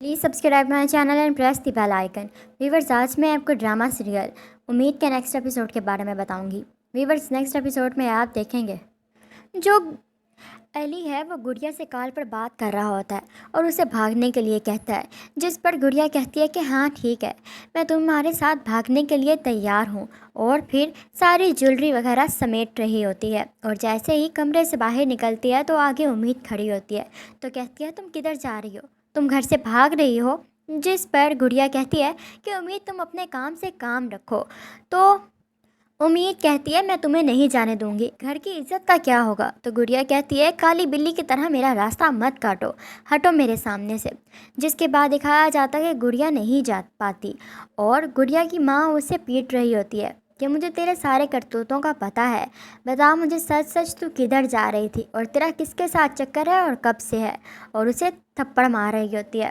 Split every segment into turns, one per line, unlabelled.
Please subscribe my channel and press the bell icon. Viewers, आज मैं आपको drama serial उम्मीद के नेक्स्ट एपिसोड के बारे में बताऊंगी। वीवर्स, नेक्स्ट एपिसोड में आप देखेंगे जो एली है वो गुड़िया से कॉल पर बात कर रहा होता है और उसे भागने के लिए कहता है, जिस पर गुड़िया कहती है कि हाँ ठीक है, मैं तुम्हारे साथ भागने के लिए तैयार हूँ। और फिर सारी ज्वेलरी वगैरह समेट रही होती है और जैसे ही कमरे से बाहर निकलती है तो आगे उम्मीद खड़ी होती है। तो कहती है, तुम किधर जा रही हो, तुम घर से भाग रही हो। जिस पर गुड़िया कहती है कि उम्मीद तुम अपने काम से काम रखो। तो उम्मीद कहती है, मैं तुम्हें नहीं जाने दूंगी, घर की इज्जत का क्या होगा। तो गुड़िया कहती है, काली बिल्ली की तरह मेरा रास्ता मत काटो, हटो मेरे सामने से। जिसके बाद दिखाया जाता है कि गुड़िया नहीं जा पाती और गुड़िया की माँ उसे पीट रही होती है कि मुझे तेरे सारे करतूतों का पता है, बता मुझे सच सच तू किधर जा रही थी और तेरा किसके साथ चक्कर है और कब से है। और उसे थप्पड़ मार रही होती है।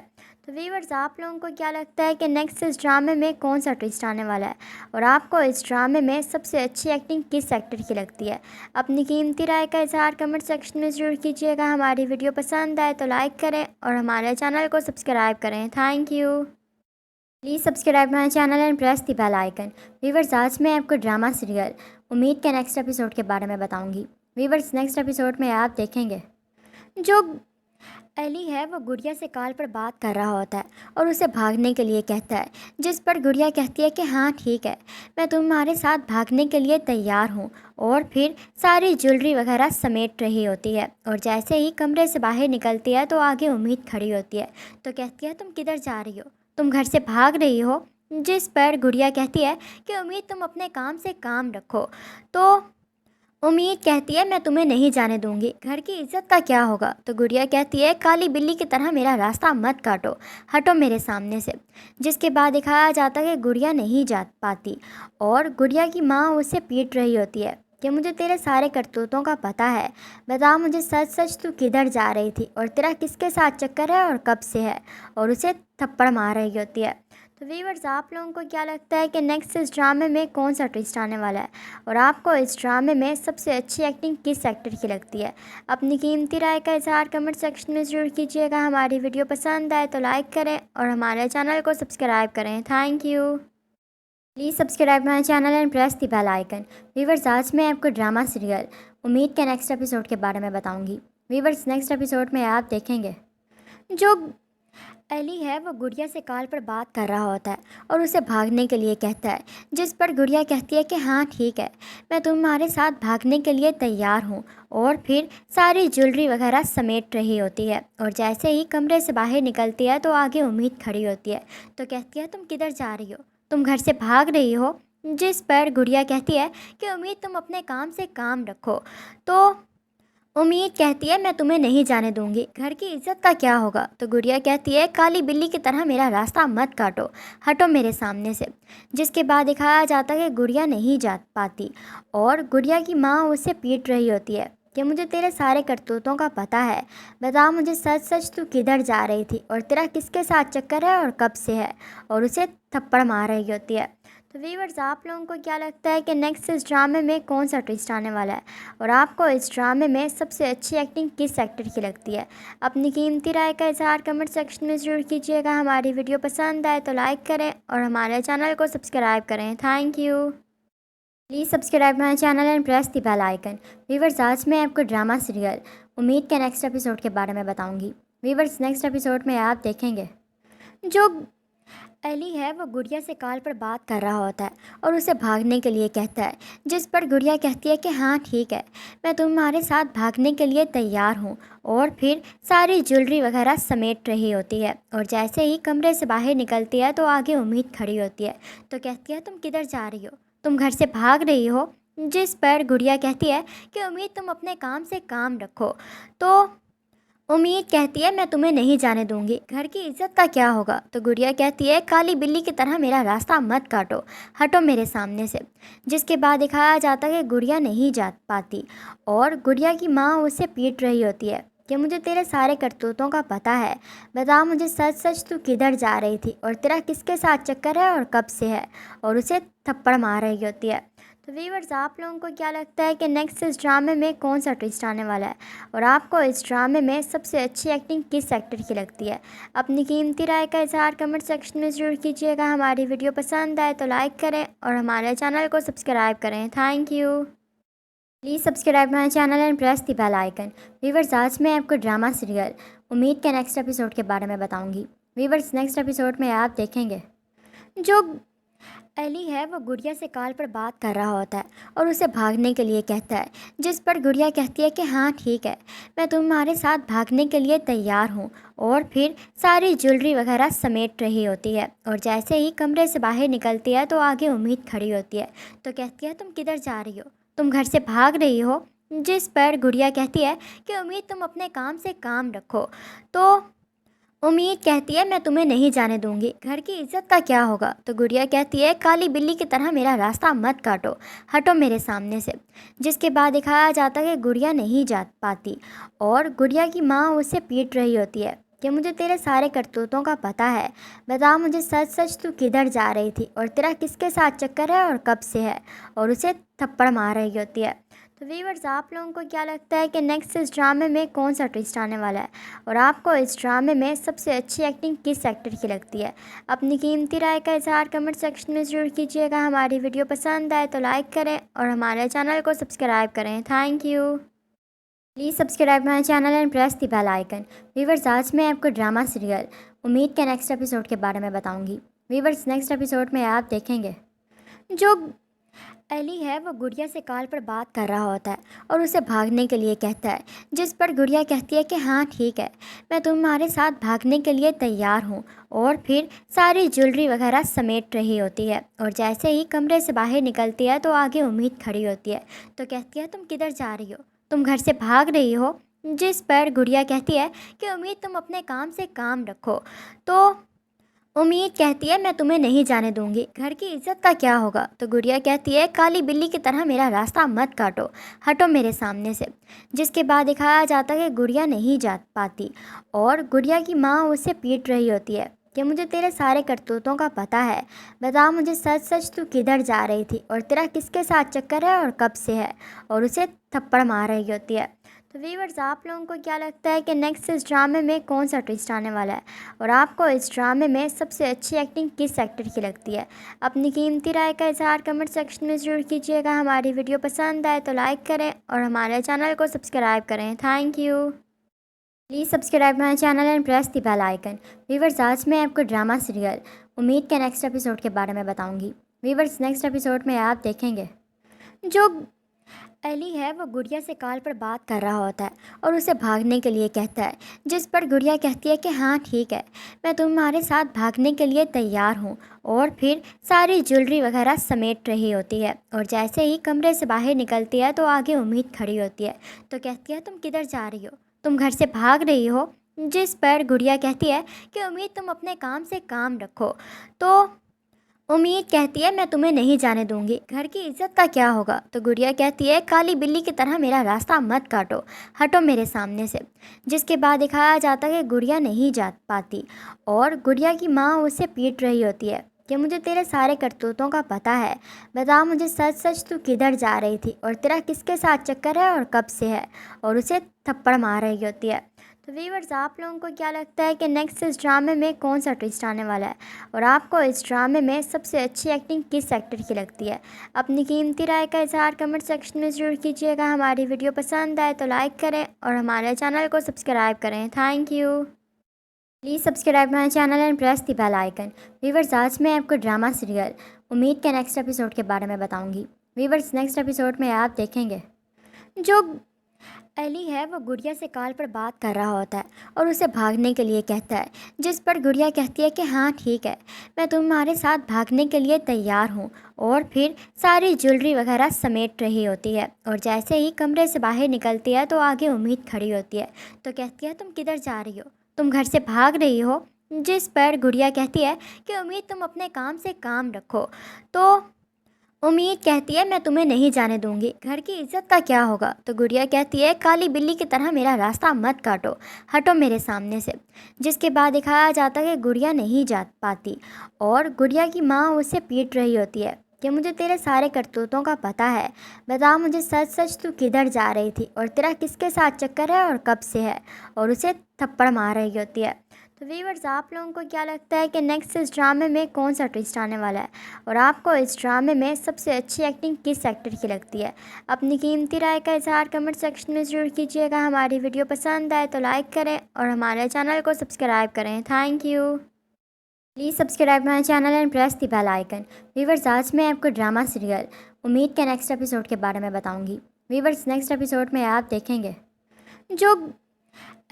तो व्यूअर्स, आप लोगों को क्या लगता है कि नेक्स्ट इस ड्रामे में कौन सा ट्विस्ट आने वाला है और आपको इस ड्रामे में सबसे अच्छी एक्टिंग किस एक्टर की लगती है? अपनी कीमती राय का इज़हार कमेंट सेक्शन में ज़रूर कीजिएगा। हमारी वीडियो पसंद आए तो लाइक करें और हमारे चैनल को सब्सक्राइब करें। Thank you. Please subscribe my channel and press the bell icon. Viewers, आज मैं आपको ड्रामा सीरियल उम्मीद के नेक्स्ट एपिसोड के बारे में बताऊंगी। व्यूअर्स, नेक्स्ट एपिसोड में आप देखेंगे जो एली है वो गुड़िया से कॉल पर बात कर रहा होता है और उसे भागने के लिए कहता है, जिस पर गुड़िया कहती है कि हाँ ठीक है, मैं तुम्हारे साथ भागने के लिए तैयार हूँ। और फिर सारी ज्वेलरी वगैरह समेट रही होती है और जैसे ही कमरे से बाहर निकलती है तो आगे उम्मीद खड़ी होती है। तो कहती है, तुम किधर जा रही हो, तुम घर से भाग रही हो। जिस पर गुड़िया कहती है कि उम्मीद तुम अपने काम से काम रखो। तो उम्मीद कहती है, मैं तुम्हें नहीं जाने दूंगी, घर की इज्जत का क्या होगा। तो गुड़िया कहती है, काली बिल्ली की तरह मेरा रास्ता मत काटो, हटो मेरे सामने से। जिसके बाद दिखाया जाता है कि गुड़िया नहीं जा पाती और गुड़िया की माँ उसे पीट रही होती है कि मुझे तेरे सारे करतूतों का पता है, बता मुझे सच सच तू किधर जा रही थी और तेरा किसके साथ चक्कर है और कब से है। और उसे थप्पड़ मार रही होती है। तो व्यूअर्स, आप लोगों को क्या लगता है कि नेक्स्ट इस ड्रामे में कौन सा ट्विस्ट आने वाला है और आपको इस ड्रामे में सबसे अच्छी एक्टिंग किस एक्टर की लगती है? अपनी कीमती राय का इज़हार कमेंट सेक्शन में ज़रूर कीजिएगा। हमारी वीडियो पसंद आए तो लाइक करें और हमारे चैनल को सब्सक्राइब करें। Thank you. Please subscribe my channel and press the bell icon. Viewers, आज मैं आपको ड्रामा सीरियल उम्मीद के नेक्स्ट एपिसोड के बारे में बताऊंगी। व्यूअर्स, नेक्स्ट एपिसोड में आप देखेंगे जो एली है वो गुड़िया से कॉल पर बात कर रहा होता है और उसे भागने के लिए कहता है, जिस पर गुड़िया कहती है कि हाँ ठीक है, मैं तुम्हारे साथ भागने के लिए तैयार हूँ। और फिर सारी ज्वेलरी वगैरह समेट रही होती है और जैसे ही कमरे से बाहर निकलती है तो आगे उम्मीद खड़ी होती है। तो कहती है, तुम किधर जा रही हो, तुम घर से भाग रही हो। जिस पर गुड़िया कहती है कि उम्मीद तुम अपने काम से काम रखो। तो उम्मीद कहती है, मैं तुम्हें नहीं जाने दूंगी, घर की इज्जत का क्या होगा। तो गुड़िया कहती है, काली बिल्ली की तरह मेरा रास्ता मत काटो, हटो मेरे सामने से। जिसके बाद दिखाया जाता है कि गुड़िया नहीं जा पाती और गुड़िया की माँ उसे पीट रही होती है कि मुझे तेरे सारे करतूतों का पता है, बता मुझे सच सच तू किधर जा रही थी और तेरा किसके साथ चक्कर है और कब से है। और उसे थप्पड़ मार रही होती है। तो व्यूअर्स, आप लोगों को क्या लगता है कि नेक्स्ट इस ड्रामे में कौन सा ट्विस्ट आने वाला है और आपको इस ड्रामे में सबसे अच्छी एक्टिंग किस एक्टर की लगती है? अपनी कीमती राय का इज़हार कमेंट सेक्शन में ज़रूर कीजिएगा। हमारी वीडियो पसंद आए तो लाइक करें और हमारे चैनल को सब्सक्राइब करें। Thank you. Please subscribe my channel and press the bell icon. Viewers, आज मैं आपको ड्रामा सीरियल उम्मीद के नेक्स्ट एपिसोड के बारे में बताऊंगी। व्यूअर्स, नेक्स्ट एपिसोड में आप देखेंगे जो एली है वो गुड़िया से कॉल पर बात कर रहा होता है और उसे भागने के लिए कहता है, जिस पर गुड़िया कहती है कि हाँ ठीक है, मैं तुम्हारे साथ भागने के लिए तैयार हूँ। और फिर सारी ज्वेलरी वगैरह समेट रही होती है और जैसे ही कमरे से बाहर निकलती है तो आगे उम्मीद खड़ी होती है। तो कहती है, तुम किधर जा रही हो, तुम घर से भाग रही हो। जिस पर गुड़िया कहती है कि उम्मीद तुम अपने काम से काम रखो। तो उम्मीद कहती है, मैं तुम्हें नहीं जाने दूंगी, घर की इज्जत का क्या होगा। तो गुड़िया कहती है, काली बिल्ली की तरह मेरा रास्ता मत काटो, हटो मेरे सामने से। जिसके बाद दिखाया जाता है कि गुड़िया नहीं जा पाती और गुड़िया की माँ उसे पीट रही होती है कि मुझे तेरे सारे करतूतों का पता है, बता मुझे सच सच तू किधर जा रही थी और तेरा किसके साथ चक्कर है और कब से है। और उसे थप्पड़ मार रही होती है। तो व्यूअर्स, आप लोगों को क्या लगता है कि नेक्स्ट इस ड्रामे में कौन सा ट्विस्ट आने वाला है, और आपको इस ड्रामे में सबसे अच्छी एक्टिंग किस एक्टर की लगती है? अपनी कीमती राय का इज़हार कमेंट सेक्शन में ज़रूर कीजिएगा। हमारी वीडियो पसंद आए तो लाइक करें और हमारे चैनल को सब्सक्राइब करें। Thank you. Please subscribe my channel and press the bell icon. Viewers, आज मैं आपको ड्रामा सीरियल उम्मीद के नेक्स्ट एपिसोड के बारे में बताऊंगी। व्यूअर्स, नेक्स्ट एपिसोड में आप देखेंगे जो एली है वो गुड़िया से कॉल पर बात कर रहा होता है और उसे भागने के लिए कहता है, जिस पर गुड़िया कहती है कि हाँ ठीक है, मैं तुम्हारे साथ भागने के लिए तैयार हूँ। और फिर सारी ज्वेलरी वगैरह समेट रही होती है और जैसे ही कमरे से बाहर निकलती है तो आगे उम्मीद खड़ी होती है। तो कहती है, तुम किधर जा रही हो? तुम घर से भाग रही हो? जिस पर गुड़िया कहती है कि उम्मीद तुम अपने काम से काम रखो। तो उम्मीद कहती है, मैं तुम्हें नहीं जाने दूंगी, घर की इज्जत का क्या होगा? तो गुड़िया कहती है, काली बिल्ली की तरह मेरा रास्ता मत काटो, हटो मेरे सामने से। जिसके बाद दिखाया जाता है कि गुड़िया नहीं जा पाती और गुड़िया की माँ उसे पीट रही होती है कि मुझे तेरे सारे करतूतों का पता है, बता मुझे सच सच तू किधर जा रही थी और तेरा किसके साथ चक्कर है और कब से है, और उसे थप्पड़ मार रही होती है। तो व्यूअर्स, आप लोगों को क्या लगता है कि नेक्स्ट इस ड्रामे में कौन सा ट्विस्ट आने वाला है, और आपको इस ड्रामे में सबसे अच्छी एक्टिंग किस एक्टर की लगती है? अपनी कीमती राय का इज़हार कमेंट सेक्शन में ज़रूर कीजिएगा। हमारी वीडियो पसंद आए तो लाइक करें और हमारे चैनल को सब्सक्राइब करें। Thank you. Please subscribe my channel and press the bell icon. Viewers, आज मैं आपको ड्रामा सीरियल उम्मीद के नेक्स्ट एपिसोड के बारे में बताऊंगी। व्यूअर्स, नेक्स्ट एपिसोड में आप देखेंगे जो एली है वो गुड़िया से कॉल पर बात कर रहा होता है और उसे भागने के लिए कहता है, जिस पर गुड़िया कहती है कि हाँ ठीक है, मैं तुम्हारे साथ भागने के लिए तैयार हूँ। और फिर सारी ज्वेलरी वगैरह समेट रही होती है और जैसे ही कमरे से बाहर निकलती है तो आगे उम्मीद खड़ी होती है। तो कहती है, तुम किधर जा रही हो? तुम घर से भाग रही हो? जिस पर गुड़िया कहती है कि उम्मीद तुम अपने काम से काम रखो। तो उम्मीद कहती है, मैं तुम्हें नहीं जाने दूंगी, घर की इज्जत का क्या होगा? तो गुड़िया कहती है, काली बिल्ली की तरह मेरा रास्ता मत काटो, हटो मेरे सामने से। जिसके बाद दिखाया जाता है कि गुड़िया नहीं जा पाती और गुड़िया की माँ उसे पीट रही होती है कि मुझे तेरे सारे करतूतों का पता है, बता मुझे सच सच तू किधर जा रही थी और तेरा किसके साथ चक्कर है और कब से है, और उसे थप्पड़ मार रही होती है। तो व्यूअर्स, आप लोगों को क्या लगता है कि नेक्स्ट इस ड्रामे में कौन सा ट्विस्ट आने वाला है, और आपको इस ड्रामे में सबसे अच्छी एक्टिंग किस एक्टर की लगती है? अपनी कीमती राय का इज़हार कमेंट सेक्शन में ज़रूर कीजिएगा। हमारी वीडियो पसंद आए तो लाइक करें और हमारे चैनल को सब्सक्राइब करें। Thank you. Please subscribe my channel and press the bell icon. Viewers, आज मैं आपको ड्रामा सीरियल उम्मीद के नेक्स्ट एपिसोड के बारे में बताऊंगी। व्यूअर्स, नेक्स्ट एपिसोड में आप देखेंगे जो एली है वो गुड़िया से कॉल पर बात कर रहा होता है और उसे भागने के लिए कहता है, जिस पर गुड़िया कहती है कि हाँ ठीक है, मैं तुम्हारे साथ भागने के लिए तैयार हूँ। और फिर सारी ज्वेलरी वगैरह समेट रही होती है और जैसे ही कमरे से बाहर निकलती है तो आगे उम्मीद खड़ी होती है। तो कहती है, तुम किधर जा रही हो? तुम घर से भाग रही हो? जिस पर गुड़िया कहती है कि उम्मीद तुम अपने काम से काम रखो। तो उम्मीद कहती है, मैं तुम्हें नहीं जाने दूंगी, घर की इज्जत का क्या होगा? तो गुड़िया कहती है, काली बिल्ली की तरह मेरा रास्ता मत काटो, हटो मेरे सामने से। जिसके बाद दिखाया जाता है कि गुड़िया नहीं जा पाती और गुड़िया की माँ उसे पीट रही होती है कि मुझे तेरे सारे करतूतों का पता है, बता मुझे सच सच तू किधर जा रही थी और तेरा किसके साथ चक्कर है और कब से है, और उसे थप्पड़ मार रही होती है। तो व्यूअर्स, आप लोगों को क्या लगता है कि नेक्स्ट इस ड्रामे में कौन सा ट्विस्ट आने वाला है, और आपको इस ड्रामे में सबसे अच्छी एक्टिंग किस एक्टर की लगती है? अपनी कीमती राय का इज़हार कमेंट सेक्शन में ज़रूर कीजिएगा। हमारी वीडियो पसंद आए तो लाइक करें और हमारे चैनल को सब्सक्राइब करें। Thank you. Please subscribe my channel and press the bell icon. Viewers, आज मैं आपको ड्रामा सीरियल उम्मीद के नेक्स्ट एपिसोड के बारे में बताऊंगी। व्यूअर्स, नेक्स्ट एपिसोड में आप देखेंगे जो एली है वो गुड़िया से कॉल पर बात कर रहा होता है और उसे भागने के लिए कहता है, जिस पर गुड़िया कहती है कि हाँ ठीक है, मैं तुम्हारे साथ भागने के लिए तैयार हूँ। और फिर सारी ज्वेलरी वगैरह समेट रही होती है और जैसे ही कमरे से बाहर निकलती है तो आगे उम्मीद खड़ी होती है। तो कहती है, तुम किधर जा रही हो? तुम घर से भाग रही हो? जिस पर गुड़िया कहती है कि उम्मीद तुम अपने काम से काम रखो। तो उम्मीद कहती है, मैं तुम्हें नहीं जाने दूंगी, घर की इज्जत का क्या होगा? तो गुड़िया कहती है, काली बिल्ली की तरह मेरा रास्ता मत काटो, हटो मेरे सामने से। जिसके बाद दिखाया जाता है कि गुड़िया नहीं जा पाती और गुड़िया की माँ उसे पीट रही होती है कि मुझे तेरे सारे करतूतों का पता है। बता मुझे सच सच तू किधर जा रही थी और तेरा किसके साथ चक्कर है और कब से है। और उसे थप्पड़ मार रही होती है। तो व्यूअर्स, आप लोगों को क्या लगता है कि नेक्स्ट इस ड्रामे में कौन सा ट्विस्ट आने वाला है और आपको इस ड्रामे में सबसे अच्छी एक्टिंग किस एक्टर की लगती है। अपनी कीमती राय का इजहार कमेंट सेक्शन में ज़रूर कीजिएगा। हमारी वीडियो पसंद आए तो लाइक करें और हमारे चैनल को सब्सक्राइब करें। Thank you. Please subscribe my channel and press the bell icon. Viewers, आज मैं आपको ड्रामा सीरियल उम्मीद के नेक्स्ट एपिसोड के बारे में बताऊंगी। व्यूअर्स, नेक्स्ट एपिसोड में आप देखेंगे जो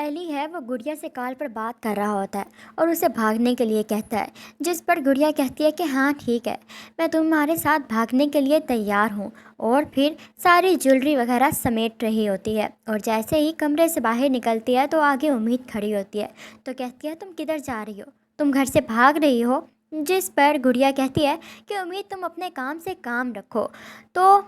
एली है वो गुड़िया से कॉल पर बात कर रहा होता है और उसे भागने के लिए कहता है, जिस पर गुड़िया कहती है कि हाँ ठीक है, मैं तुम्हारे साथ भागने के लिए तैयार हूँ। और फिर सारी ज्वेलरी वगैरह समेट रही होती है और जैसे ही कमरे से बाहर निकलती है तो आगे उम्मीद खड़ी होती है। तो कहती है, तुम किधर जा रही हो, तुम घर से भाग रही हो। जिस पर गुड़िया कहती है कि उम्मीद तुम अपने काम से काम रखो। तो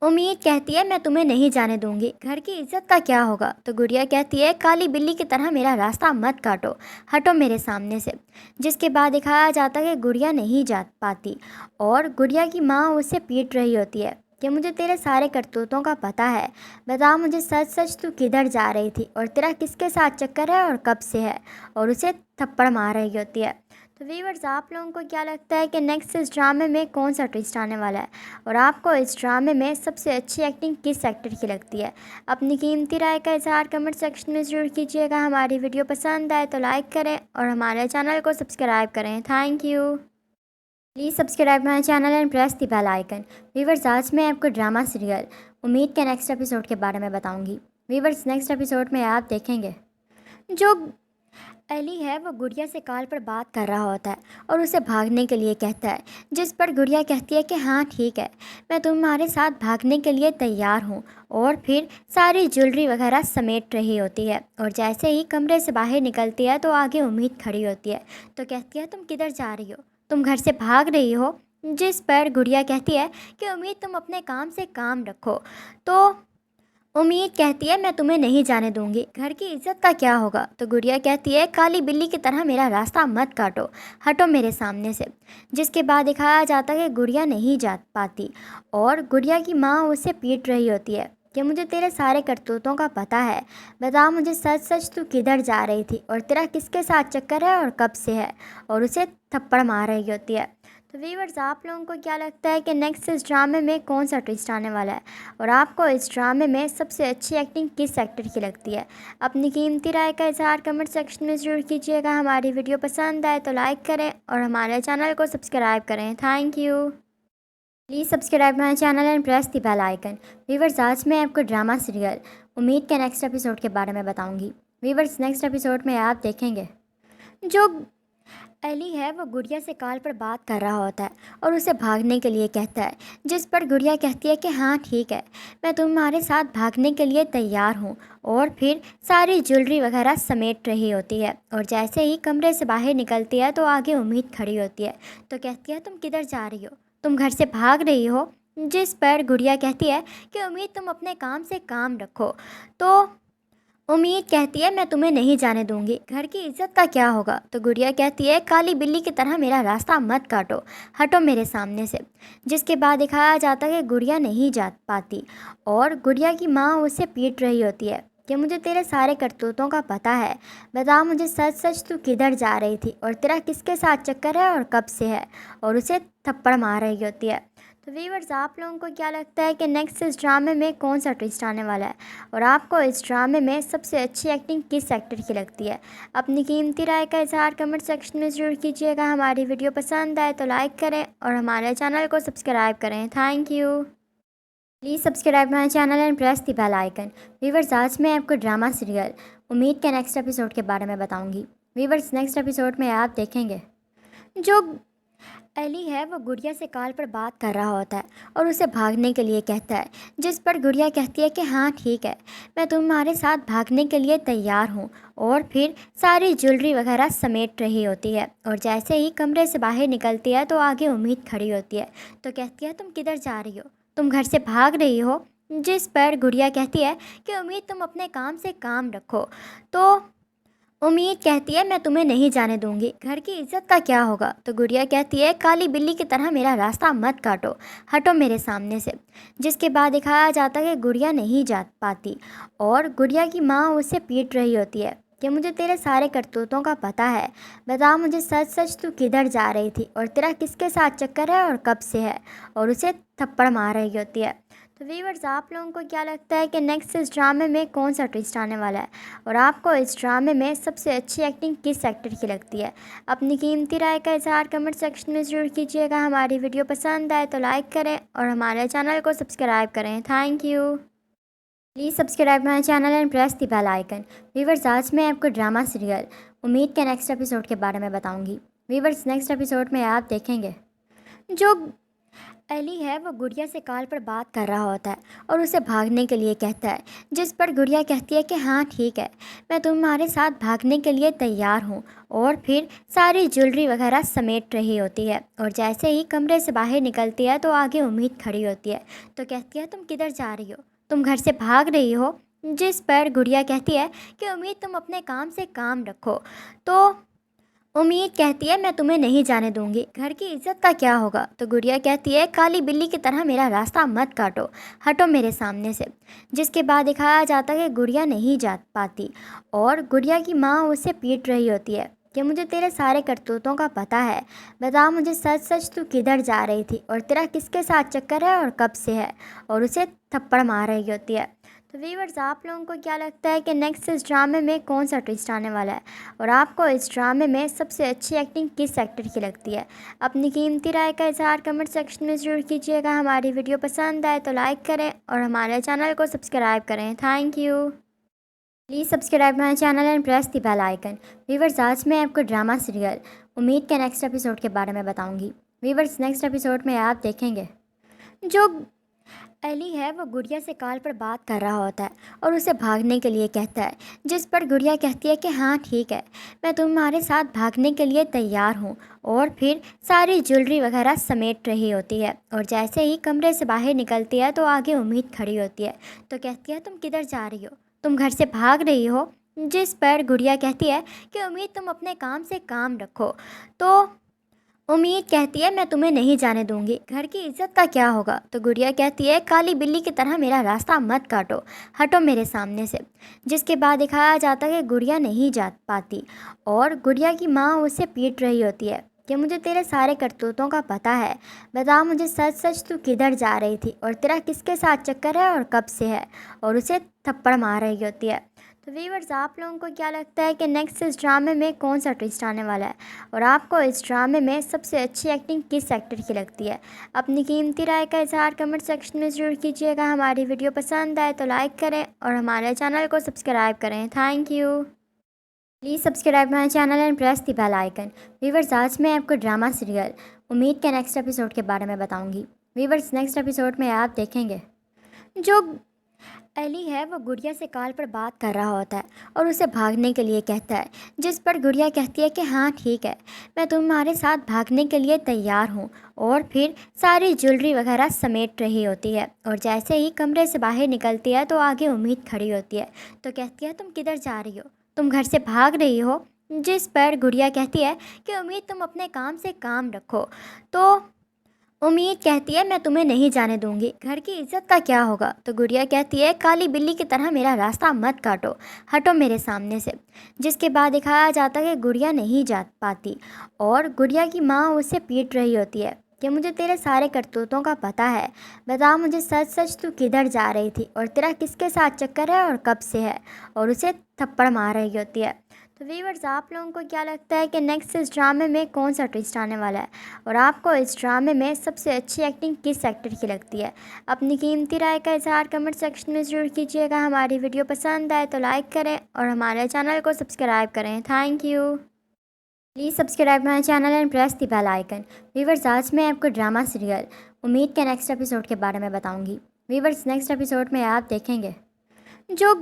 उम्मीद कहती है, मैं तुम्हें नहीं जाने दूंगी, घर की इज्जत का क्या होगा। तो गुड़िया कहती है, काली बिल्ली की तरह मेरा रास्ता मत काटो, हटो मेरे सामने से। जिसके बाद दिखाया जाता है कि गुड़िया नहीं जा पाती और गुड़िया की माँ उसे पीट रही होती है कि मुझे तेरे सारे करतूतों का पता है। बता मुझे सच सच तू किधर जा रही थी और तेरा किसके साथ चक्कर है और कब से है। और उसे थप्पड़ मार रही होती है। तो व्यूअर्स, आप लोगों को क्या लगता है कि नेक्स्ट इस ड्रामे में कौन सा ट्विस्ट आने वाला है और आपको इस ड्रामे में सबसे अच्छी एक्टिंग किस एक्टर की लगती है। अपनी कीमती राय का इजहार कमेंट सेक्शन में ज़रूर कीजिएगा। हमारी वीडियो पसंद आए तो लाइक करें और हमारे चैनल को सब्सक्राइब करें। Thank you. Please subscribe my channel and press the bell icon. Viewers, आज मैं आपको ड्रामा सीरियल उम्मीद के नेक्स्ट एपिसोड के बारे में बताऊंगी। व्यूअर्स, नेक्स्ट एपिसोड में आप देखेंगे जो एली है वो गुड़िया से कॉल पर बात कर रहा होता है और उसे भागने के लिए कहता है, जिस पर गुड़िया कहती है कि हाँ ठीक है, मैं तुम्हारे साथ भागने के लिए तैयार हूँ। और फिर सारी ज्वेलरी वगैरह समेट रही होती है और जैसे ही कमरे से बाहर निकलती है तो आगे उम्मीद खड़ी होती है। तो कहती है, तुम किधर जा रही हो, तुम घर से भाग रही हो। जिस पर गुड़िया कहती है कि उम्मीद तुम अपने काम से काम रखो। तो उम्मीद कहती है, मैं तुम्हें नहीं जाने दूंगी, घर की इज्जत का क्या होगा। तो गुड़िया कहती है, काली बिल्ली की तरह मेरा रास्ता मत काटो, हटो मेरे सामने से। जिसके बाद दिखाया जाता है कि गुड़िया नहीं जा पाती और गुड़िया की माँ उसे पीट रही होती है कि मुझे तेरे सारे करतूतों का पता है। बता मुझे सच सच तू किधर जा रही थी और तेरा किसके साथ चक्कर है और कब से है। और उसे थप्पड़ मार रही होती है। तो व्यूअर्स, आप लोगों को क्या लगता है कि नेक्स्ट इस ड्रामे में कौन सा ट्विस्ट आने वाला है और आपको इस ड्रामे में सबसे अच्छी एक्टिंग किस एक्टर की लगती है। अपनी कीमती राय का इजहार कमेंट सेक्शन में ज़रूर कीजिएगा। हमारी वीडियो पसंद आए तो लाइक करें और हमारे चैनल को सब्सक्राइब करें। Thank you. Please subscribe my channel and press the bell icon. Viewers, आज मैं आपको ड्रामा सीरियल उम्मीद के नेक्स्ट एपिसोड के बारे में बताऊंगी। व्यूअर्स, नेक्स्ट एपिसोड में आप देखेंगे जो एली है वो गुड़िया से कॉल पर बात कर रहा होता है और उसे भागने के लिए कहता है, जिस पर गुड़िया कहती है कि हाँ ठीक है, मैं तुम्हारे साथ भागने के लिए तैयार हूँ। और फिर सारी ज्वेलरी वगैरह समेट रही होती है और जैसे ही कमरे से बाहर निकलती है तो आगे उम्मीद खड़ी होती है। तो कहती है, तुम किधर जा रही हो, तुम घर से भाग रही हो। जिस पर गुड़िया कहती है कि उम्मीद तुम अपने काम से काम रखो। तो उम्मीद कहती है, मैं तुम्हें नहीं जाने दूंगी, घर की इज्जत का क्या होगा। तो गुड़िया कहती है, काली बिल्ली की तरह मेरा रास्ता मत काटो, हटो मेरे सामने से। जिसके बाद दिखाया जाता है कि गुड़िया नहीं जा पाती और गुड़िया की माँ उसे पीट रही होती है कि मुझे तेरे सारे करतूतों का पता है। बता मुझे सच सच तू किधर जा रही थी और तेरा किसके साथ चक्कर है और कब से है। और उसे थप्पड़ मार रही होती है। तो व्यूअर्स, आप लोगों को क्या लगता है कि नेक्स्ट इस ड्रामे में कौन सा ट्विस्ट आने वाला है और आपको इस ड्रामे में सबसे अच्छी एक्टिंग किस एक्टर की लगती है। अपनी कीमती राय का इजहार कमेंट सेक्शन में ज़रूर कीजिएगा। हमारी वीडियो पसंद आए तो लाइक करें और हमारे चैनल को सब्सक्राइब करें। Thank you. Please subscribe my channel and press the bell icon. Viewers, आज मैं आपको ड्रामा सीरियल उम्मीद के नेक्स्ट एपिसोड के बारे में बताऊंगी। व्यूअर्स, नेक्स्ट एपिसोड में आप देखेंगे जो एली है वो गुड़िया से कॉल पर बात कर रहा होता है और उसे भागने के लिए कहता है, जिस पर गुड़िया कहती है कि हाँ ठीक है, मैं तुम्हारे साथ भागने के लिए तैयार हूँ। और फिर सारी ज्वेलरी वगैरह समेट रही होती है और जैसे ही कमरे से बाहर निकलती है तो आगे उम्मीद खड़ी होती है। तो कहती है, तुम किधर जा रही हो, तुम घर से भाग रही हो। जिस पर गुड़िया कहती है कि उम्मीद तुम अपने काम से काम रखो। तो उम्मीद कहती है मैं तुम्हें नहीं जाने दूंगी, घर की इज्जत का क्या होगा। तो गुड़िया कहती है काली बिल्ली की तरह मेरा रास्ता मत काटो, हटो मेरे सामने से। जिसके बाद दिखाया जाता है कि गुड़िया नहीं जा पाती और गुड़िया की माँ उसे पीट रही होती है कि मुझे तेरे सारे करतूतों का पता है, बता मुझे सच सच तू किधर जा रही थी और तेरा किसके साथ चक्कर है और कब से है, और उसे थप्पड़ मार रही होती है। तो व्यूअर्स, आप लोगों को क्या लगता है कि नेक्स्ट इस ड्रामे में कौन सा ट्विस्ट आने वाला है, और आपको इस ड्रामे में सबसे अच्छी एक्टिंग किस एक्टर की लगती है? अपनी कीमती राय का इजहार कमेंट सेक्शन में ज़रूर कीजिएगा। हमारी वीडियो पसंद आए तो लाइक करें और हमारे चैनल को सब्सक्राइब करें। Thank you. Please subscribe my channel and press the bell icon. Viewers, आज मैं आपको ड्रामा सीरियल उम्मीद के नेक्स्ट एपिसोड के बारे में बताऊंगी। व्यूअर्स, नेक्स्ट एपिसोड में आप देखेंगे जो एली है वो गुड़िया से कॉल पर बात कर रहा होता है और उसे भागने के लिए कहता है, जिस पर गुड़िया कहती है कि हाँ ठीक है, मैं तुम्हारे साथ भागने के लिए तैयार हूँ। और फिर सारी ज्वेलरी वगैरह समेट रही होती है और जैसे ही कमरे से बाहर निकलती है तो आगे उम्मीद खड़ी होती है। तो कहती है तुम किधर जा रही हो, तुम घर से भाग रही हो। जिस पर गुड़िया कहती है कि उम्मीद तुम अपने काम से काम रखो। तो उम्मीद कहती है मैं तुम्हें नहीं जाने दूंगी, घर की इज्जत का क्या होगा। तो गुड़िया कहती है काली बिल्ली की तरह मेरा रास्ता मत काटो, हटो मेरे सामने से। जिसके बाद दिखाया जाता है कि गुड़िया नहीं जा पाती और गुड़िया की माँ उसे पीट रही होती है कि मुझे तेरे सारे करतूतों का पता है, बता मुझे सच सच तू किधर जा रही थी और तेरा किसके साथ चक्कर है और कब से है, और उसे थप्पड़ मार रही होती है। तो व्यूअर्स, आप लोगों को क्या लगता है कि नेक्स्ट इस ड्रामे में कौन सा ट्विस्ट आने वाला है, और आपको इस ड्रामे में सबसे अच्छी एक्टिंग किस एक्टर की लगती है? अपनी कीमती राय का इजहार कमेंट सेक्शन में ज़रूर कीजिएगा। हमारी वीडियो पसंद आए तो लाइक करें और हमारे चैनल को सब्सक्राइब करें। Thank you. Please subscribe my channel and press the bell icon. Viewers, आज मैं आपको ड्रामा सीरियल उम्मीद के नेक्स्ट एपिसोड के बारे में बताऊंगी। व्यूअर्स, नेक्स्ट एपिसोड में आप देखेंगे जो एली है वो गुड़िया से कॉल पर बात कर रहा होता है और उसे भागने के लिए कहता है, जिस पर गुड़िया कहती है कि हाँ ठीक है, मैं तुम्हारे साथ भागने के लिए तैयार हूँ। और फिर सारी ज्वेलरी वगैरह समेट रही होती है और जैसे ही कमरे से बाहर निकलती है तो आगे उम्मीद खड़ी होती है। तो कहती है तुम किधर जा रही हो, तुम घर से भाग रही हो। जिस पर गुड़िया कहती है कि उम्मीद तुम अपने काम से काम रखो। तो उम्मीद कहती है मैं तुम्हें नहीं जाने दूंगी, घर की इज्जत का क्या होगा। तो गुड़िया कहती है काली बिल्ली की तरह मेरा रास्ता मत काटो, हटो मेरे सामने से। जिसके बाद दिखाया जाता है कि गुड़िया नहीं जा पाती और गुड़िया की माँ उसे पीट रही होती है कि मुझे तेरे सारे करतूतों का पता है, बता मुझे सच सच तू किधर जा रही थी और तेरा किसके साथ चक्कर है और कब से है, और उसे थप्पड़ मार रही होती है। तो व्यूअर्स, आप लोगों को क्या लगता है कि नेक्स्ट इस ड्रामे में कौन सा ट्विस्ट आने वाला है, और आपको इस ड्रामे में सबसे अच्छी एक्टिंग किस एक्टर की लगती है? अपनी कीमती राय का इजहार कमेंट सेक्शन में ज़रूर कीजिएगा। हमारी वीडियो पसंद आए तो लाइक करें और हमारे चैनल को सब्सक्राइब करें। Thank you. Please subscribe my channel and press the bell icon. Viewers, आज मैं आपको ड्रामा सीरियल उम्मीद के नेक्स्ट एपिसोड के बारे में बताऊंगी। व्यूअर्स, नेक्स्ट एपिसोड में आप देखेंगे जो एली है वो गुड़िया से कॉल पर बात कर रहा होता है और उसे भागने के लिए कहता है, जिस पर गुड़िया कहती है कि हाँ ठीक है, मैं तुम्हारे साथ भागने के लिए तैयार हूँ। और फिर सारी ज्वेलरी वगैरह समेट रही होती है और जैसे ही कमरे से बाहर निकलती है तो आगे उम्मीद खड़ी होती है। तो कहती है तुम किधर जा रही हो, तुम घर से भाग रही हो। जिस पर गुड़िया कहती है कि उम्मीद तुम अपने काम से काम रखो। तो उम्मीद कहती है मैं तुम्हें नहीं जाने दूंगी, घर की इज्जत का क्या होगा। तो गुड़िया कहती है काली बिल्ली की तरह मेरा रास्ता मत काटो, हटो मेरे सामने से। जिसके बाद दिखाया जाता है कि गुड़िया नहीं जा पाती और गुड़िया की माँ उसे पीट रही होती है कि मुझे तेरे सारे करतूतों का पता है, बता मुझे सच सच तू किधर जा रही थी और तेरा किसके साथ चक्कर है और कब से है, और उसे थप्पड़ मार रही होती है। तो व्यूअर्स, आप लोगों को क्या लगता है कि नेक्स्ट इस ड्रामे में कौन सा ट्विस्ट आने वाला है, और आपको इस ड्रामे में सबसे अच्छी एक्टिंग किस एक्टर की लगती है? अपनी कीमती राय का इजहार कमेंट सेक्शन में ज़रूर कीजिएगा। हमारी वीडियो पसंद आए तो लाइक करें और हमारे चैनल को सब्सक्राइब करें। Thank you. Please subscribe my channel and press the bell icon. Viewers, आज मैं आपको ड्रामा सीरियल उम्मीद के नेक्स्ट एपिसोड के बारे में बताऊंगी। व्यूअर्स, नेक्स्ट एपिसोड में आप देखेंगे जो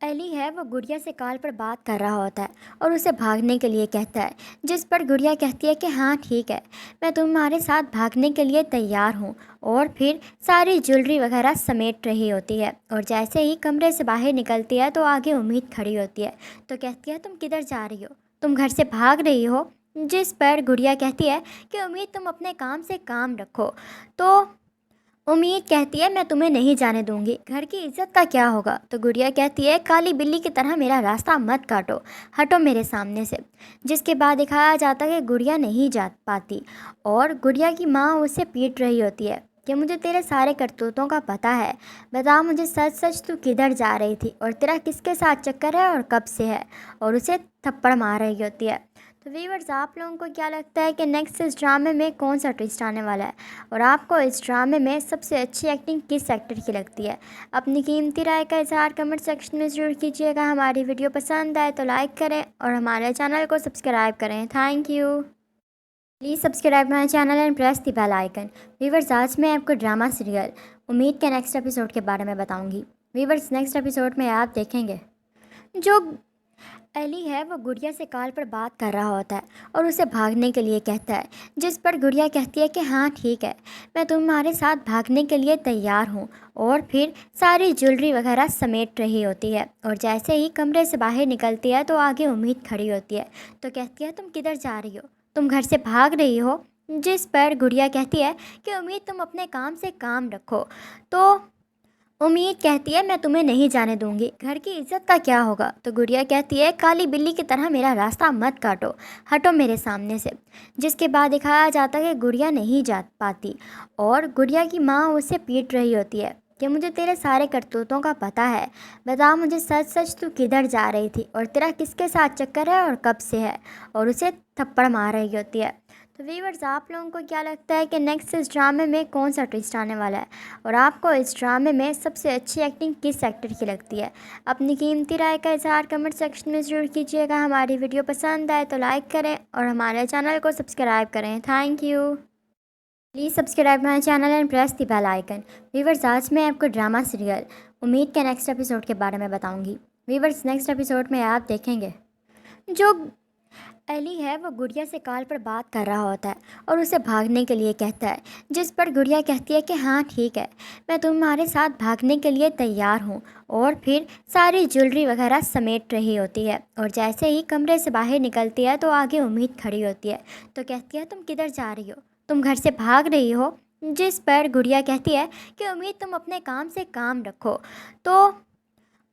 एली है वो गुड़िया से कॉल पर बात कर रहा होता है और उसे भागने के लिए कहता है, जिस पर गुड़िया कहती है कि हाँ ठीक है, मैं तुम्हारे साथ भागने के लिए तैयार हूँ। और फिर सारी ज्वेलरी वगैरह समेट रही होती है और जैसे ही कमरे से बाहर निकलती है तो आगे उम्मीद खड़ी होती है। तो कहती है, तुम किधर जा रही हो, तुम घर से भाग रही हो। जिस पर गुड़िया कहती है कि उम्मीद तुम अपने काम से काम रखो। तो उम्मीद कहती है, मैं तुम्हें नहीं जाने दूंगी, घर की इज्जत का क्या होगा। तो गुड़िया कहती है, काली बिल्ली की तरह मेरा रास्ता मत काटो, हटो मेरे सामने से। जिसके बाद दिखाया जाता है कि गुड़िया नहीं जा पाती और गुड़िया की माँ उसे पीट रही होती है कि मुझे तेरे सारे करतूतों का पता है, बता मुझे सच सच तू किधर जा रही थी और तेरा किसके साथ चक्कर है और कब से है। और उसे थप्पड़ मार रही होती है। तो व्यूअर्स, आप लोगों को क्या लगता है कि नेक्स्ट इस ड्रामे में कौन सा ट्विस्ट आने वाला है और आपको इस ड्रामे में सबसे अच्छी एक्टिंग किस एक्टर की लगती है? अपनी कीमती राय का इज़हार कमेंट सेक्शन में ज़रूर कीजिएगा। हमारी वीडियो पसंद आए तो लाइक करें और हमारे चैनल को सब्सक्राइब करें। Thank you. Please subscribe my channel and press the bell icon. Viewers, आज मैं आपको ड्रामा सीरियल उम्मीद के नेक्स्ट एपिसोड के बारे में बताऊंगी। व्यूअर्स, नेक्स्ट एपिसोड में आप देखेंगे जो एली है वो गुड़िया से कॉल पर बात कर रहा होता है और उसे भागने के लिए कहता है, जिस पर गुड़िया कहती है कि हाँ ठीक है, मैं तुम्हारे साथ भागने के लिए तैयार हूँ। और फिर सारी ज्वेलरी वगैरह समेट रही होती है और जैसे ही कमरे से बाहर निकलती है तो आगे उम्मीद खड़ी होती है। तो कहती है, तुम किधर जा रही हो, तुम घर से भाग रही हो। जिस पर गुड़िया कहती है कि उम्मीद तुम अपने काम से काम रखो। तो उम्मीद कहती है, मैं तुम्हें नहीं जाने दूंगी, घर की इज्जत का क्या होगा। तो गुड़िया कहती है, काली बिल्ली की तरह मेरा रास्ता मत काटो, हटो मेरे सामने से। जिसके बाद दिखाया जाता है कि गुड़िया नहीं जा पाती और गुड़िया की माँ उसे पीट रही होती है कि मुझे तेरे सारे करतूतों का पता है, बता मुझे सच सच तू किधर जा रही थी और तेरा किसके साथ चक्कर है और कब से है। और उसे थप्पड़ मार रही होती है। तो व्यूअर्स, आप लोगों को क्या लगता है कि नेक्स्ट इस ड्रामे में कौन सा ट्विस्ट आने वाला है और आपको इस ड्रामे में सबसे अच्छी एक्टिंग किस एक्टर की लगती है? अपनी कीमती राय का इज़हार कमेंट सेक्शन में ज़रूर कीजिएगा। हमारी वीडियो पसंद आए तो लाइक करें और हमारे चैनल को सब्सक्राइब करें। Thank you. Please subscribe my channel and press the bell icon. Viewers, आज मैं आपको ड्रामा सीरियल उम्मीद के नेक्स्ट एपिसोड के बारे में बताऊंगी। व्यूअर्स, नेक्स्ट एपिसोड में आप देखेंगे जो एली है वो गुड़िया से कॉल पर बात कर रहा होता है और उसे भागने के लिए कहता है, जिस पर गुड़िया कहती है कि हाँ ठीक है, मैं तुम्हारे साथ भागने के लिए तैयार हूँ। और फिर सारी ज्वेलरी वगैरह समेट रही होती है और जैसे ही कमरे से बाहर निकलती है तो आगे उम्मीद खड़ी होती है। तो कहती है, तुम किधर जा रही हो, तुम घर से भाग रही हो। जिस पर गुड़िया कहती है कि उम्मीद तुम अपने काम से काम रखो। तो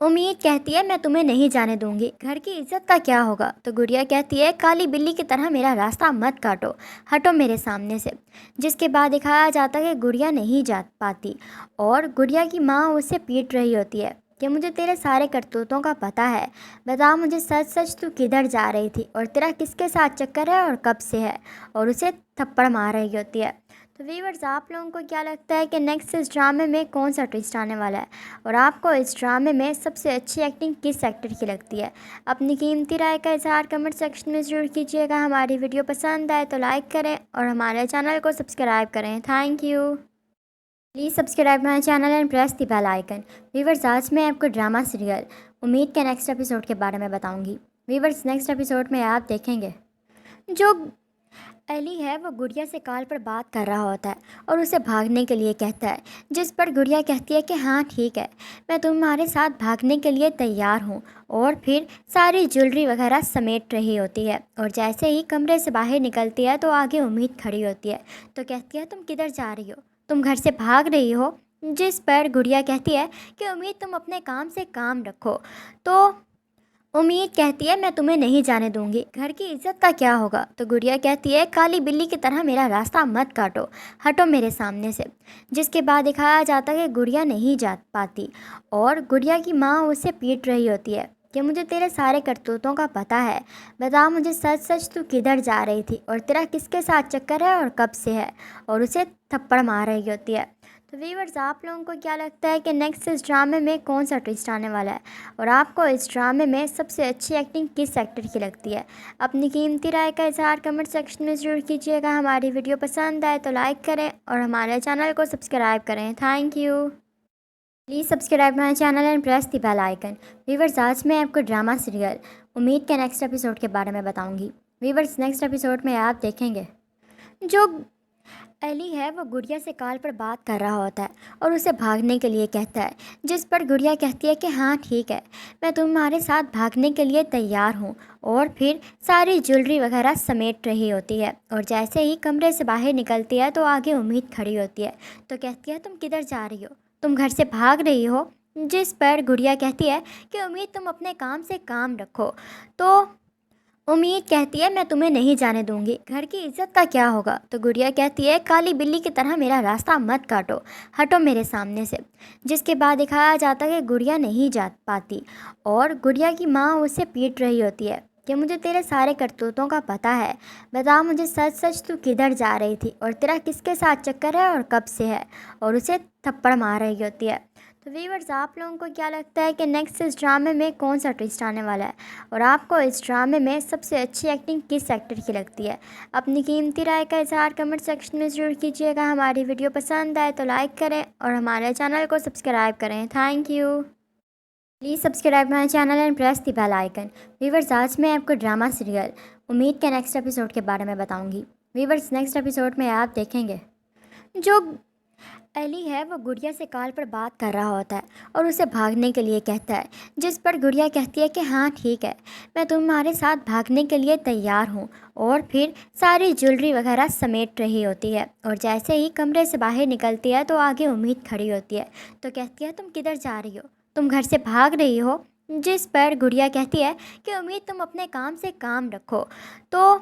उम्मीद कहती है, मैं तुम्हें नहीं जाने दूंगी, घर की इज्जत का क्या होगा। तो गुड़िया कहती है, काली बिल्ली की तरह मेरा रास्ता मत काटो, हटो मेरे सामने से। जिसके बाद दिखाया जाता है कि गुड़िया नहीं जा पाती और गुड़िया की माँ उसे पीट रही होती है कि मुझे तेरे सारे करतूतों का पता है, बता मुझे सच सच तू किधर जा रही थी और तेरा किसके साथ चक्कर है और कब से है। और उसे थप्पड़ मार रही होती है। तो व्यूअर्स, आप लोगों को क्या लगता है कि नेक्स्ट इस ड्रामे में कौन सा ट्विस्ट आने वाला है और आपको इस ड्रामे में सबसे अच्छी एक्टिंग किस एक्टर की लगती है? अपनी कीमती राय का इज़हार कमेंट सेक्शन में ज़रूर कीजिएगा। हमारी वीडियो पसंद आए तो लाइक करें और हमारे चैनल को सब्सक्राइब करें। Thank you. Please subscribe my channel and press the bell icon. Viewers, आज मैं आपको ड्रामा सीरियल उम्मीद के नेक्स्ट एपिसोड के बारे में बताऊंगी। व्यूअर्स, नेक्स्ट एपिसोड में आप देखेंगे जो एली है वो गुड़िया से कॉल पर बात कर रहा होता है और उसे भागने के लिए कहता है, जिस पर गुड़िया कहती है कि हाँ ठीक है, मैं तुम्हारे साथ भागने के लिए तैयार हूँ। और फिर सारी ज्वेलरी वगैरह समेट रही होती है और जैसे ही कमरे से बाहर निकलती है तो आगे उम्मीद खड़ी होती है। तो कहती है, तुम किधर जा रही हो, तुम घर से भाग रही हो। जिस पर गुड़िया कहती है कि उम्मीद तुम अपने काम से काम रखो। तो उम्मीद कहती है, मैं तुम्हें नहीं जाने दूंगी, घर की इज्जत का क्या होगा। तो गुड़िया कहती है, काली बिल्ली की तरह मेरा रास्ता मत काटो, हटो मेरे सामने से। जिसके बाद दिखाया जाता है कि गुड़िया नहीं जा पाती और गुड़िया की माँ उसे पीट रही होती है कि मुझे तेरे सारे करतूतों का पता है, बता मुझे सच सच तू किधर जा रही थी और तेरा किसके साथ चक्कर है और कब से है। और उसे थप्पड़ मार रही होती है। तो व्यूअर्स, आप लोगों को क्या लगता है कि नेक्स्ट इस ड्रामे में कौन सा ट्विस्ट आने वाला है और आपको इस ड्रामे में सबसे अच्छी एक्टिंग किस एक्टर की लगती है? अपनी कीमती राय का इज़हार कमेंट सेक्शन में ज़रूर कीजिएगा। हमारी वीडियो पसंद आए तो लाइक करें और हमारे चैनल को सब्सक्राइब करें। Thank you. Please subscribe my channel and press the bell icon. Viewers, आज मैं आपको ड्रामा सीरियल उम्मीद के नेक्स्ट एपिसोड के बारे में बताऊंगी। व्यूवर्स, नेक्स्ट एपिसोड में आप देखेंगे जो एली है वो गुड़िया से कॉल पर बात कर रहा होता है और उसे भागने के लिए कहता है, जिस पर गुड़िया कहती है कि हाँ ठीक है, मैं तुम्हारे साथ भागने के लिए तैयार हूँ। और फिर सारी ज्वेलरी वगैरह समेट रही होती है और जैसे ही कमरे से बाहर निकलती है तो आगे उम्मीद खड़ी होती है। तो कहती है, तुम किधर जा रही हो, तुम घर से भाग रही हो। जिस पर गुड़िया कहती है कि उम्मीद तुम अपने काम से काम रखो। तो उम्मीद कहती है, मैं तुम्हें नहीं जाने दूंगी, घर की इज्जत का क्या होगा। तो गुड़िया कहती है, काली बिल्ली की तरह मेरा रास्ता मत काटो, हटो मेरे सामने से। जिसके बाद दिखाया जाता है कि गुड़िया नहीं जा पाती और गुड़िया की माँ उसे पीट रही होती है कि मुझे तेरे सारे करतूतों का पता है, बता मुझे सच सच तू किधर जा रही थी और तेरा किसके साथ चक्कर है और कब से है। और उसे थप्पड़ मार रही होती है। तो व्यूअर्स, आप लोगों को क्या लगता है कि नेक्स्ट इस ड्रामे में कौन सा ट्विस्ट आने वाला है और आपको इस ड्रामे में सबसे अच्छी एक्टिंग किस एक्टर की लगती है? अपनी कीमती राय का इजहार कमेंट सेक्शन में ज़रूर कीजिएगा। हमारी वीडियो पसंद आए तो लाइक करें और हमारे चैनल को सब्सक्राइब करें। Thank you. Please subscribe my channel and press the bell icon. Viewers, आज मैं आपको ड्रामा सीरियल उम्मीद के नेक्स्ट एपिसोड के बारे में बताऊंगी। व्यूवर्स, नेक्स्ट एपिसोड में आप देखेंगे जो एली है वो गुड़िया से कॉल पर बात कर रहा होता है और उसे भागने के लिए कहता है, जिस पर गुड़िया कहती है कि हाँ ठीक है, मैं तुम्हारे साथ भागने के लिए तैयार हूँ। और फिर सारी ज्वेलरी वगैरह समेट रही होती है और जैसे ही कमरे से बाहर निकलती है तो आगे उम्मीद खड़ी होती है। तो कहती है, तुम किधर जा रही हो, तुम घर से भाग रही हो। जिस पर गुड़िया कहती है कि उम्मीद तुम अपने काम से काम रखो। तो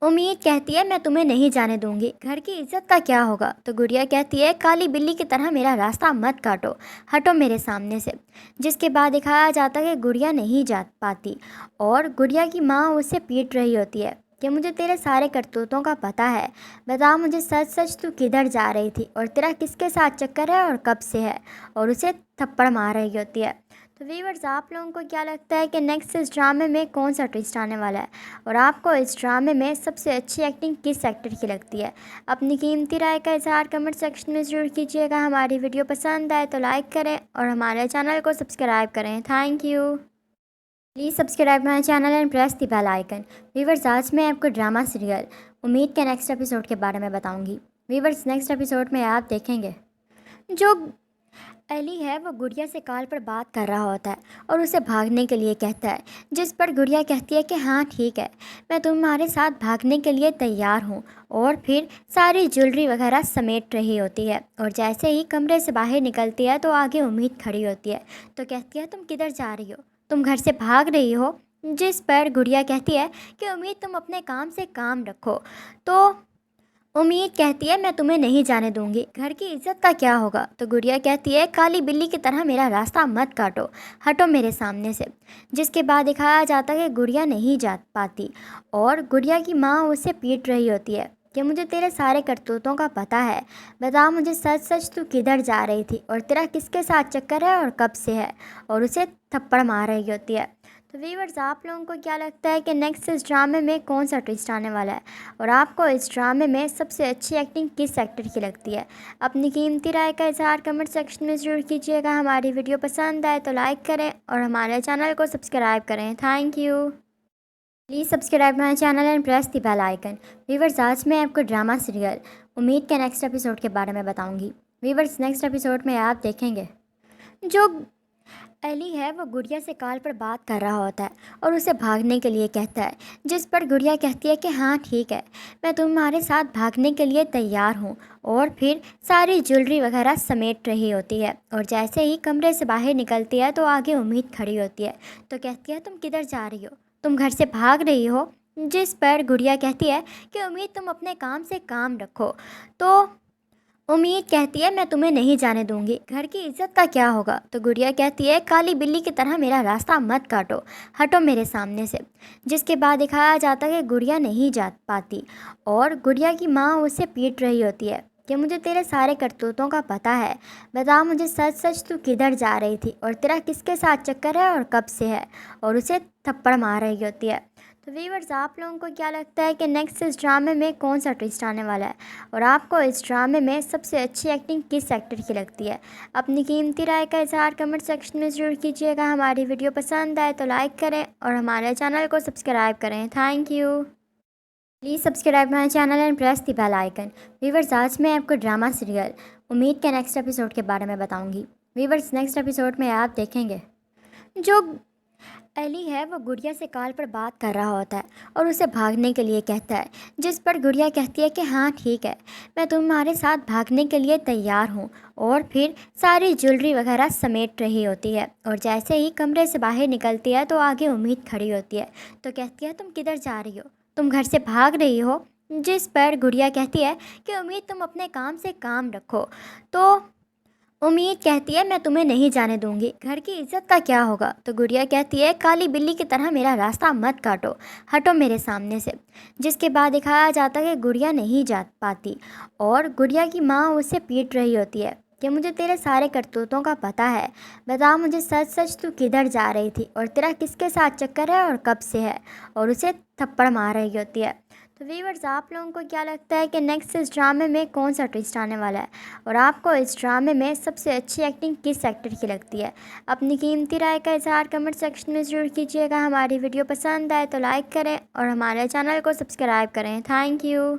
उम्मीद कहती है, मैं तुम्हें नहीं जाने दूंगी, घर की इज्जत का क्या होगा। तो गुड़िया कहती है, काली बिल्ली की तरह मेरा रास्ता मत काटो, हटो मेरे सामने से। जिसके बाद दिखाया जाता है कि गुड़िया नहीं जा पाती और गुड़िया की माँ उसे पीट रही होती है कि मुझे तेरे सारे करतूतों का पता है, बता मुझे सच सच तू किधर जा रही थी और तेरा किसके साथ चक्कर है और कब से है। और उसे थप्पड़ मार रही होती है। तो व्यूअर्स, आप लोगों को क्या लगता है कि नेक्स्ट इस ड्रामे में कौन सा ट्विस्ट आने वाला है और आपको इस ड्रामे में सबसे अच्छी एक्टिंग किस एक्टर की लगती है? अपनी कीमती राय का इजहार कमेंट सेक्शन में ज़रूर कीजिएगा। हमारी वीडियो पसंद आए तो लाइक करें और हमारे चैनल को सब्सक्राइब करें। Thank you. Please subscribe my channel and press the bell icon. Viewers, आज मैं आपको ड्रामा सीरियल उम्मीद के नेक्स्ट एपिसोड के बारे में बताऊंगी। व्यूवर्स, नेक्स्ट एपिसोड में आप देखेंगे जो एली है वो गुड़िया से कॉल पर बात कर रहा होता है और उसे भागने के लिए कहता है, जिस पर गुड़िया कहती है कि हाँ ठीक है, मैं तुम्हारे साथ भागने के लिए तैयार हूँ। और फिर सारी ज्वेलरी वगैरह समेट रही होती है और जैसे ही कमरे से बाहर निकलती है तो आगे उम्मीद खड़ी होती है। तो कहती है, तुम किधर जा रही हो, तुम घर से भाग रही हो। जिस पर गुड़िया कहती है कि उम्मीद तुम अपने काम से काम रखो। तो उम्मीद कहती है, मैं तुम्हें नहीं जाने दूंगी, घर की इज्जत का क्या होगा। तो गुड़िया कहती है, काली बिल्ली की तरह मेरा रास्ता मत काटो, हटो मेरे सामने से। जिसके बाद दिखाया जाता है कि गुड़िया नहीं जा पाती और गुड़िया की माँ उसे पीट रही होती है कि मुझे तेरे सारे करतूतों का पता है, बता मुझे सच सच तू किधर जा रही थी और तेरा किसके साथ चक्कर है और कब से है। और उसे थप्पड़ मार रही होती है। तो व्यूअर्स, आप लोगों को क्या लगता है कि नेक्स्ट इस ड्रामे में कौन सा ट्विस्ट आने वाला है और आपको इस ड्रामे में सबसे अच्छी एक्टिंग किस एक्टर की लगती है? अपनी कीमती राय का इजहार कमेंट सेक्शन में ज़रूर कीजिएगा। हमारी वीडियो पसंद आए तो लाइक करें और हमारे चैनल को सब्सक्राइब करें। Thank you. Please subscribe my channel and press the bell icon. Viewers, आज मैं आपको ड्रामा सीरियल उम्मीद के नेक्स्ट एपिसोड के बारे में बताऊंगी। व्यूवर्स, नेक्स्ट एपिसोड में आप देखेंगे जो एली है वो गुड़िया से कॉल पर बात कर रहा होता है और उसे भागने के लिए कहता है, जिस पर गुड़िया कहती है कि हाँ ठीक है, मैं तुम्हारे साथ भागने के लिए तैयार हूँ। और फिर सारी ज्वेलरी वगैरह समेट रही होती है और जैसे ही कमरे से बाहर निकलती है तो आगे उम्मीद खड़ी होती है। तो कहती है, तुम किधर जा रही हो, तुम घर से भाग रही हो। जिस पर गुड़िया कहती है कि उम्मीद तुम अपने काम से काम रखो। तो उम्मीद कहती है, मैं तुम्हें नहीं जाने दूंगी, घर की इज्जत का क्या होगा। तो गुड़िया कहती है, काली बिल्ली की तरह मेरा रास्ता मत काटो, हटो मेरे सामने से। जिसके बाद दिखाया जाता है कि गुड़िया नहीं जा पाती और गुड़िया की माँ उसे पीट रही होती है कि मुझे तेरे सारे करतूतों का पता है, बता मुझे सच सच तू किधर जा रही थी और तेरा किसके साथ चक्कर है और कब से है। और उसे थप्पड़ मार रही होती है। तो व्यूअर्स, आप लोगों को क्या लगता है कि नेक्स्ट इस ड्रामे में कौन सा ट्विस्ट आने वाला है, और आपको इस ड्रामे में सबसे अच्छी एक्टिंग किस एक्टर की लगती है? अपनी कीमती राय का इज़हार कमेंट सेक्शन में ज़रूर कीजिएगा। हमारी वीडियो पसंद आए तो लाइक करें और हमारे चैनल को सब्सक्राइब करें। Thank you. Please subscribe my channel and press the bell icon. Viewers, आज मैं आपको ड्रामा सीरियल उम्मीद के नेक्स्ट एपिसोड के बारे में बताऊंगी। व्यूअर्स, नेक्स्ट एपिसोड में आप देखेंगे जो एली है वो गुड़िया से कॉल पर बात कर रहा होता है और उसे भागने के लिए कहता है, जिस पर गुड़िया कहती है कि हाँ ठीक है, मैं तुम्हारे साथ भागने के लिए तैयार हूँ। और फिर सारी ज्वेलरी वगैरह समेट रही होती है और जैसे ही कमरे से बाहर निकलती है तो आगे उम्मीद खड़ी होती है। तो कहती है, तुम किधर जा रही हो? तुम घर से भाग रही हो? जिस पर गुड़िया कहती है कि उम्मीद तुम अपने काम से काम रखो। तो उम्मीद कहती है, मैं तुम्हें नहीं जाने दूंगी, घर की इज्जत का क्या होगा? तो गुड़िया कहती है, काली बिल्ली की तरह मेरा रास्ता मत काटो, हटो मेरे सामने से। जिसके बाद दिखाया जाता है कि गुड़िया नहीं जा पाती और गुड़िया की माँ उसे पीट रही होती है कि मुझे तेरे सारे करतूतों का पता है, बता मुझे सच सच तू किधर जा रही थी और तेरा किसके साथ चक्कर है और कब से है, और उसे थप्पड़ मार रही होती है। तो व्यूअर्स, आप लोगों को क्या लगता है कि नेक्स्ट इस ड्रामे में कौन सा ट्विस्ट आने वाला है, और आपको इस ड्रामे में सबसे अच्छी एक्टिंग किस एक्टर की लगती है? अपनी कीमती राय का इज़हार कमेंट सेक्शन में ज़रूर कीजिएगा। हमारी वीडियो पसंद आए तो लाइक करें और हमारे चैनल को सब्सक्राइब करें। Thank you.